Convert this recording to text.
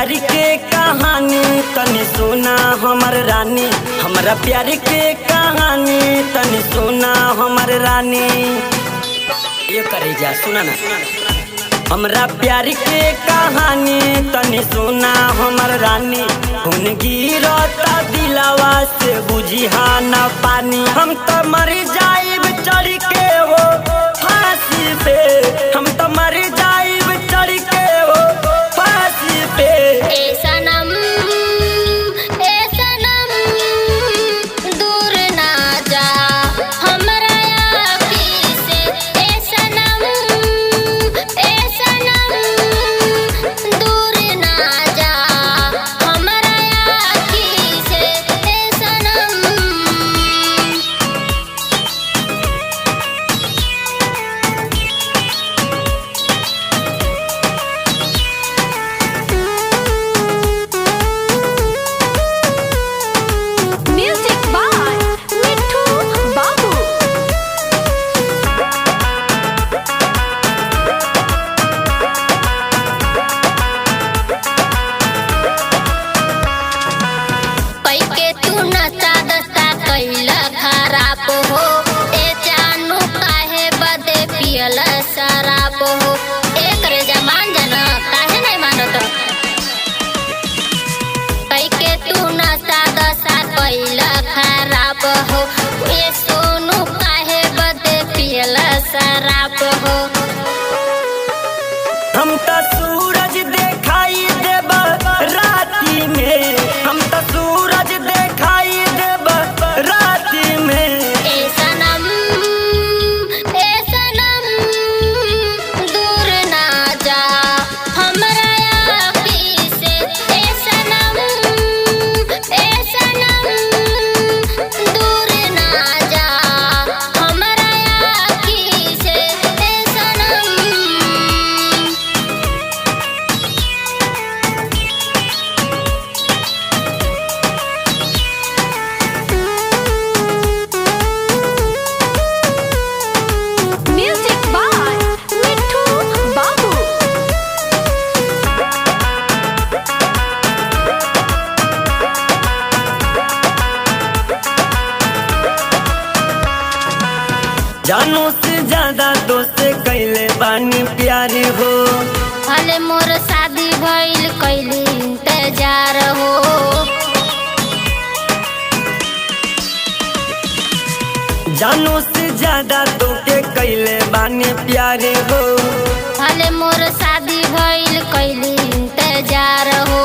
प्यार के कहानी तनी सुना हमर रानी, हमरा प्यार के कहानी तनी सुना हमर रानी। ये करे जा सुना ना, हमरा प्यार के कहानी तनी सुना हमर रानी। खून गिरता दिलावा से बुझिहा ना पानी, हम तो मर जाइब चढ़ के वो फांसी पे, हम तो मर जाइब चढ़ के वो फांसी पे। ए सनम दूर ना जा हमरा आँखी से, ए सनम दूर ना जा हमरा आँखी से, ए सनम। Music by Mithu Babu. पैके तू नशा दशा कैला खराब हो, ए जानू काहे बदे पियल शराब हो। एक रे जमान जना काहे नहीं मानत, पैके तू नशा दशा कैला खराब हो, ए सोनू काहे बदे पियल शराब हो। हम तो सूरज दिखाई देब राती में, हम तो सूरज दिखाई देब राती में। ए सनम दूर ना जा हमरा आँखी से, ए सनम दूर ना जा हमरा आँखी से, ए सनम। Music by Mithu Babu. जानू से ज्यादा दोस्त कैले बानी प्यार हो, भले मोर शादी भइल कैली इंतजार हो। जानू से ज्यादा तोके कैले बानी प्यार हो। भले मोर शादी भइल कैली इंतजार हो।